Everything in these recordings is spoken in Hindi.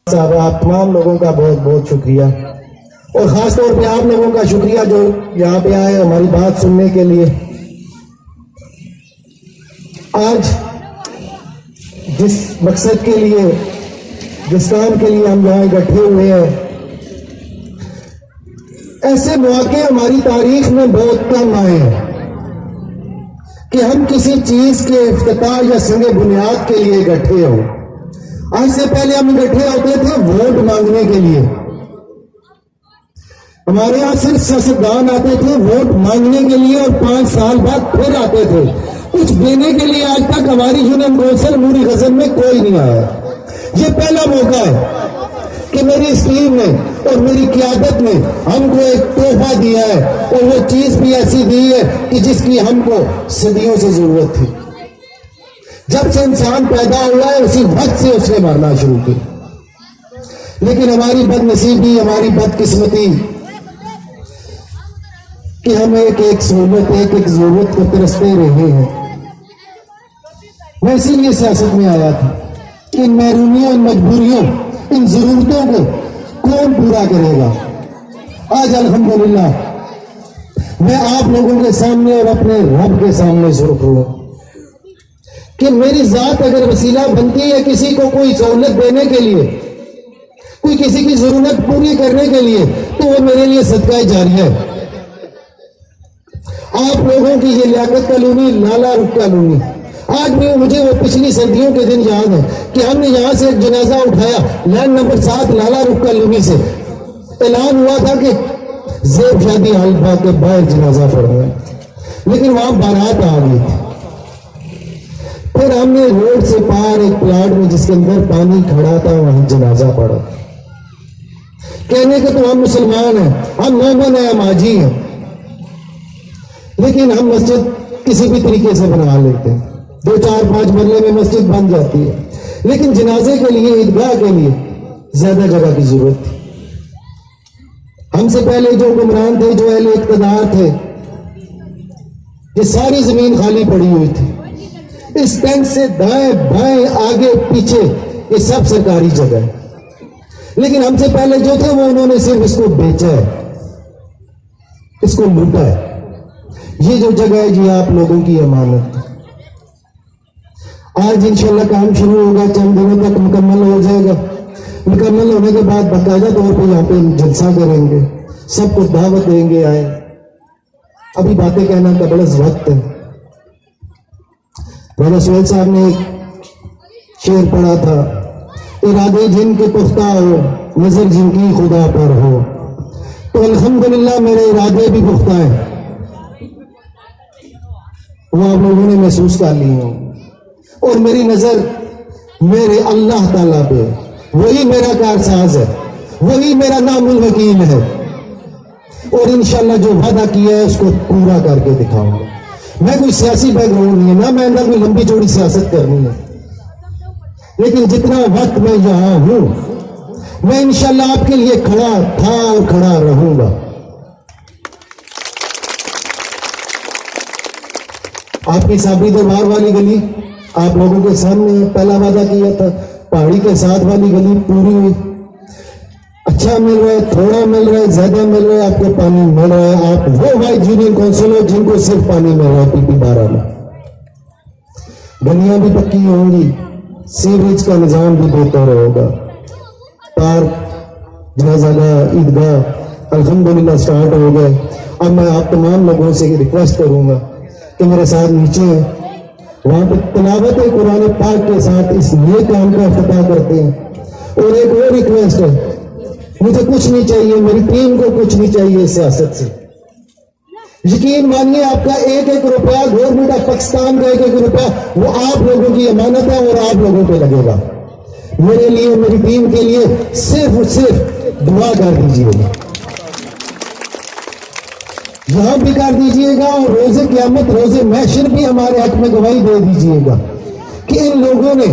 साहब, आप तमाम लोगों का बहुत बहुत शुक्रिया और ख़ास तौर पे आप लोगों का शुक्रिया जो यहाँ पे आए हमारी बात सुनने के लिए। आज जिस मकसद के लिए, जिस काम के लिए हम यहाँ इकट्ठे हुए हैं, ऐसे मौके हमारी तारीख में बहुत कम आए हैं कि हम किसी चीज के इफ्तिताह या संगे बुनियाद के लिए इकट्ठे हों। आज से पहले हम इकट्ठे होते थे वोट मांगने के लिए। हमारे यहां सिर्फ सियासतदान आते थे वोट मांगने के लिए और 5 साल बाद फिर आते थे। कुछ देने के लिए आज तक हमारी यूनियन कौंसिल नूरी गजन में कोई नहीं आया। ये पहला मौका है कि मेरी इस टीम ने और मेरी क़यादत ने हमको एक तोहफा दिया है और वो चीज भी ऐसी दी है कि जिसकी हमको सदियों से जरूरत थी। जब से इंसान पैदा हुआ है उसी वक्त से उसने मरना शुरू किया। लेकिन हमारी बदनसीबी, हमारी बदकिस्मती कि हम एक एक सहूलत, एक एक जरूरत को तरसते रहे हैं। मैं इसीलिए सियासत में आया था कि इन महरूमियों, इन मजबूरियों, इन जरूरतों को कौन पूरा करेगा। आज अल्हम्दुलिल्लाह मैं आप लोगों के सामने और अपने रब के सामने सुरखरू हूं कि मेरी जात अगर वसीला बनती है किसी को कोई सहूलत देने के लिए, कोई किसी की जरूरत पूरी करने के लिए, तो वो मेरे लिए सदका जारिया है। आप लोगों की ये लियाकत कॉलोनी, लाला रुख कॉलोनी, आज भी मुझे वो पिछली सर्दियों के दिन याद है कि हमने यहां से एक जनाजा उठाया लैंड नंबर 7 लाला रुख कॉलोनी से। ऐलान हुआ था कि ज़ेब शादी हल्फा के बाहर जनाजा पढ़ना है, लेकिन वहां बारात आ गई थी। फिर हमने रोड से पार एक प्लाट में जिसके अंदर पानी खड़ा था वहां जनाजा पड़ा। कहने के तो हम मुसलमान हैं, हम मोमिन हैं, हम हाजी हैं, लेकिन हम मस्जिद किसी भी तरीके से बना लेते हैं। 2, 4, 5 मरले में मस्जिद बन जाती है, लेकिन जनाजे के लिए, ईदगाह के लिए ज्यादा जगह की जरूरत थी। हमसे पहले जो हुक्मरान थे, जो अहले इक़्तिदार थे, ये सारी जमीन खाली पड़ी हुई थी। इस टेंट से दाएं बाएं आगे पीछे ये सब सरकारी जगह है, लेकिन हमसे पहले जो थे वो उन्होंने सिर्फ इसको बेचा है, इसको लूटा है। ये जो जगह है जी आप लोगों की अमानत है। आज इंशाल्लाह काम शुरू होगा, चंद दिनों तक मुकम्मल हो जाएगा। मुकम्मल होने के बाद बाकायदा तौर पर यहाँ पे जलसा करेंगे, सबको दावत देंगे आए। अभी बातें कहना का बड़ा वक्त है। राजा सुहेल साहब ने एक शेर पढ़ा था, इरादे जिनके पुख्ता हो, नजर जिनकी खुदा पर हो। तो अल्हम्दुलिल्लाह मेरे इरादे भी पुख्ता हैं, वो आप लोगों ने महसूस कर ली हो, और मेरी नजर मेरे अल्लाह ताला पे, वही मेरा कारसाज है, वही मेरा नामुल वकील है, और इंशाल्लाह जो वादा किया है उसको पूरा करके दिखाऊंगा। मैं कोई सियासी बैकग्राउंड नहीं है ना, मैं अंदर कोई लंबी चौड़ी सियासत करनी है, लेकिन जितना वक्त मैं यहां हूं मैं इंशाल्लाह आपके लिए खड़ा था और खड़ा रहूंगा। आपकी साबरी दरबार वाली गली आप लोगों के सामने पहला वादा किया था, पहाड़ी के साथ वाली गली पूरी हुई। अच्छा मिल रहा है, थोड़ा मिल रहा है, ज्यादा मिल रहा है, आपको पानी मिल रहा है। आप वो वाइस यूनियन काउंसिल हो जिनको सिर्फ पानी मिल रहा है PP 12 में। गलियां भी पक्की होंगी, सीवरेज का निजाम भी बेहतर होगा, पार्क, जनाज़ागाह, ईदगाह अल्हम्दुलिल्लाह स्टार्ट हो गए। अब मैं आप तमाम लोगों से रिक्वेस्ट करूंगा कि मेरे साथ नीचे वहां पर तिलावत कुरान पाक के साथ इस नए काम का इफ्तिताह करते हैं। और एक और रिक्वेस्ट है, मुझे कुछ नहीं चाहिए, मेरी टीम को कुछ नहीं चाहिए सियासत से। यकीन मानिए आपका एक एक रुपया, गवर्नमेंट ऑफ पाकिस्तान का एक एक रुपया वो आप लोगों की अमानत है और आप लोगों पे लगेगा। मेरे लिए, मेरी टीम के लिए सिर्फ और सिर्फ दुआ कर दीजिएगा, यहां भी कर दीजिएगा, और रोजे क़यामत, रोजे महशर भी हमारे हक में गवाही दे दीजिएगा कि इन लोगों ने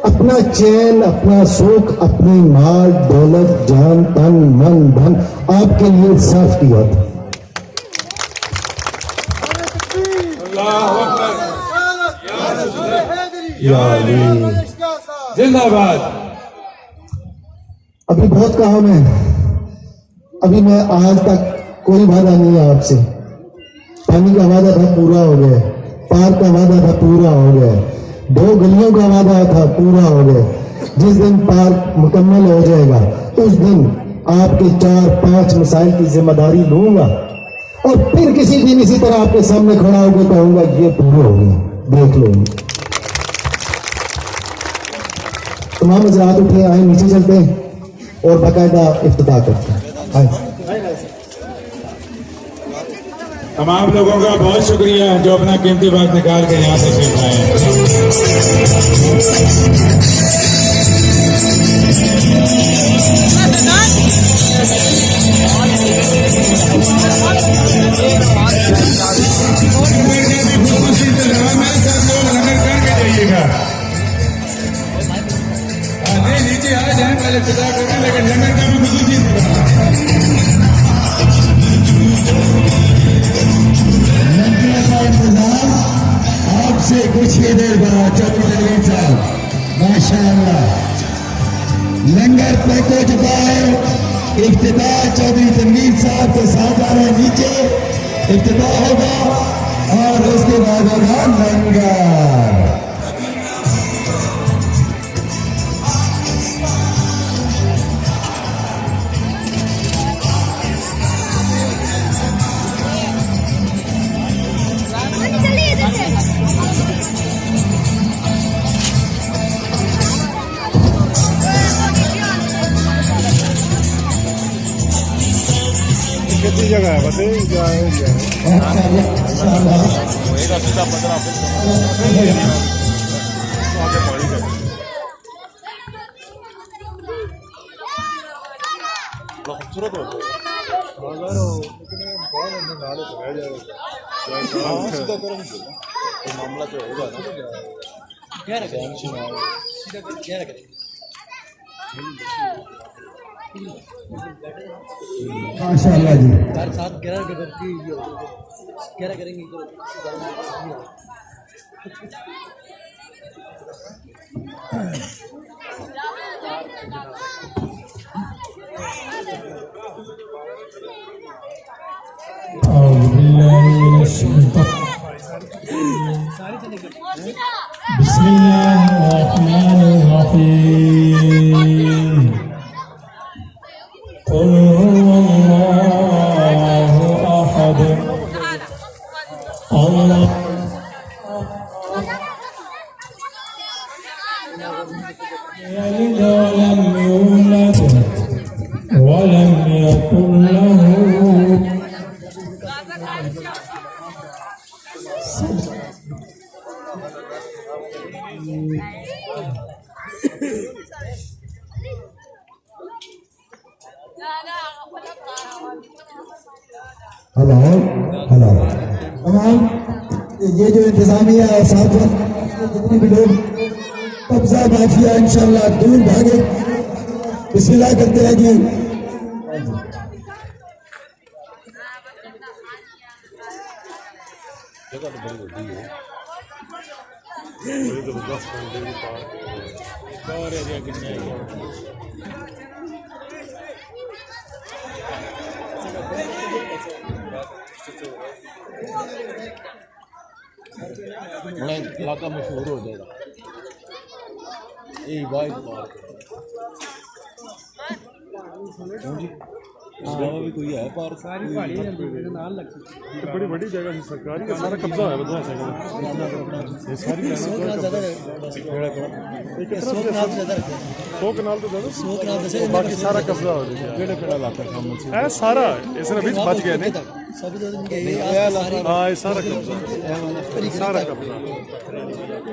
अपना चैन, अपना सुख, अपनी माल दौलत, जान, तन, मन, धन आपके लिए साफ किया था। जिंदाबाद। अभी बहुत काम है, अभी मैं आज तक कोई वादा नहीं है आपसे। पानी का वादा था पूरा हो गया, पार्क का वादा था पूरा हो गया, 2 गलियों का वादा था पूरा हो गया। जिस दिन पार्क मुकम्मल हो जाएगा उस दिन आपके 4-5 मसाइल की जिम्मेदारी लूंगा और फिर किसी दिन इसी तरह आपके सामने खड़ा होकर कहूंगा ये पूरे हो गए, देख लो। तमाम हजरात उठे, आए नीचे चलते हैं और बाकायदा इफ्तिताह करते हैं। आए। तमाम लोगों का बहुत शुक्रिया जो अपना कीमती वक्त निकाल के यहाँ से शिफ्ट आए। नहीं नीचे आ जाए, पहले फिदा करें, लेकिन लंगर का भी खुसूसी आपसे कुछ ही देर बाद चौधरी तनवीर साहब माशाअल्लाह लंगर पैक हो चुका है। इफ्तिताह चौधरी तनवीर साहब के साथ आ रहे हैं, नीचे इफ्तिताह होगा और उसके बाद होगा लंगर। कितनी जगह है बताइए? खूबसूरत हो मामला तो होगा माशाअल्लाह जी। साथ गहरा करेंगे बिस्मिल्लाहिर्रहमानिर्रहीम। क़ुल हुवल्लाहु अहद अल्लाह यलिद वलम यूलद वलम यकुन लहू हेलो हेलो। तमाम ये जो इंतजामिया है साथ जितने भी लोग कब्जा माफिया इंशाल्लाह दूर भागे, बिस्मिल्लाह करते हैं जी। इलाका मशहूर हो जाएगा। यही वाइड पार्क भी कोई है पार्क सारी पहाड़ी बड़ी बड़ी जगह है, सरकारी का सारा कब्जा है बदवा से ये सारी 100 कनाल तो ज्यादा, बाकी सारा कब्जा हो जाएगा। केड़ा केड़ा इलाका है सारा इसने बीच बच गया नहीं। हाँ ये सारा कब्जा, सारा कब्जा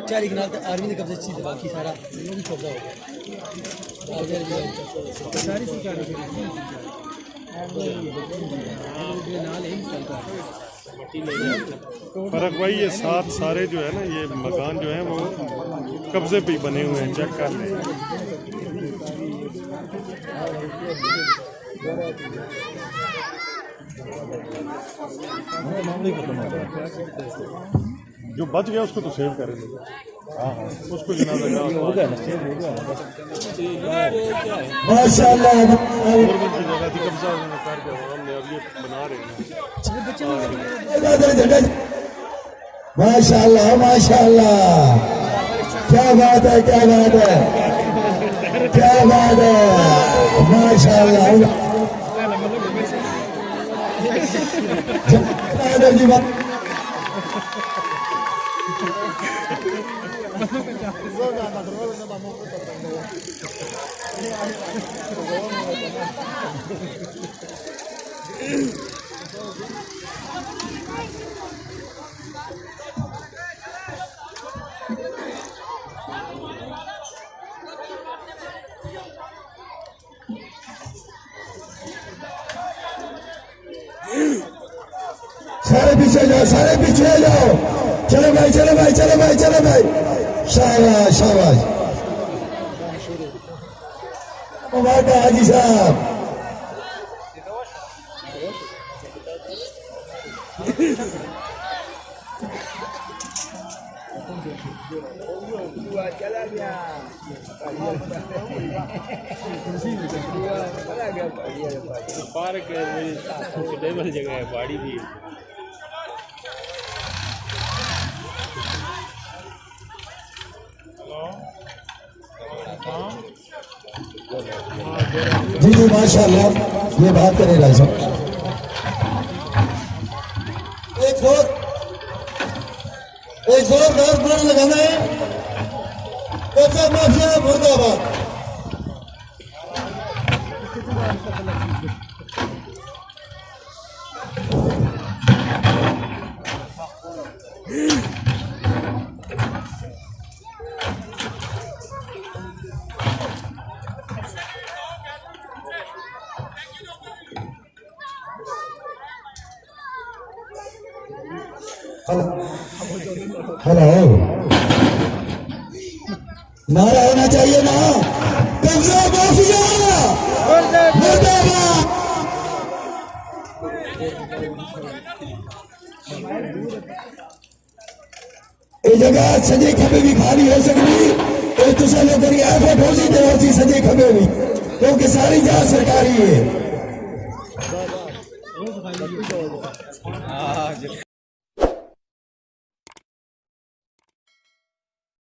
4 कनाल तक आर्मी के कब्जे चीज, बाकी सारा भी कब्जा हो गया। सारी सरकारी फर्क भाई ये साथ सारे जो है ना ये मकान जो है वो कब्जे पे ही बने हुए हैं, चेक कर लें। जो बच गया उसको तो सेव करेंगे। उसको जनाजा हो गया माशाल्लाह गवर्नमेंट की जगह थी, कब्जा उन्होंने कर दिया, हमने अब ये बना रहे हैं। माशाल्लाह माशाल्लाह, क्या बात है, क्या बात है, क्या बात है, माशाल्लाह। जी बात सारे पीछे जाओ, सारे पीछे जाओ, चलो भाई, चलो भाई, चलो भाई, चलो भाई, शाबाश शाबाश, मुबारक हाजी साहब। पार्क है, सुटेबल जगह है, पहाड़ी भी है। जी जी माशाल्लाह, ये बात करें भाई साहब। एक जोरदार नारा लगाना है, कब्जा माफिया मुर्दाबाद। हेलो, नारा होना चाहिए ना, कब्जा माफिया मुर्दाबाद। ये जगह सजे खबे भी खाली हो सकती, तुसा लोग एफर्ट हो सी थी सजे खबे भी, क्योंकि सारी जगह सरकारी है।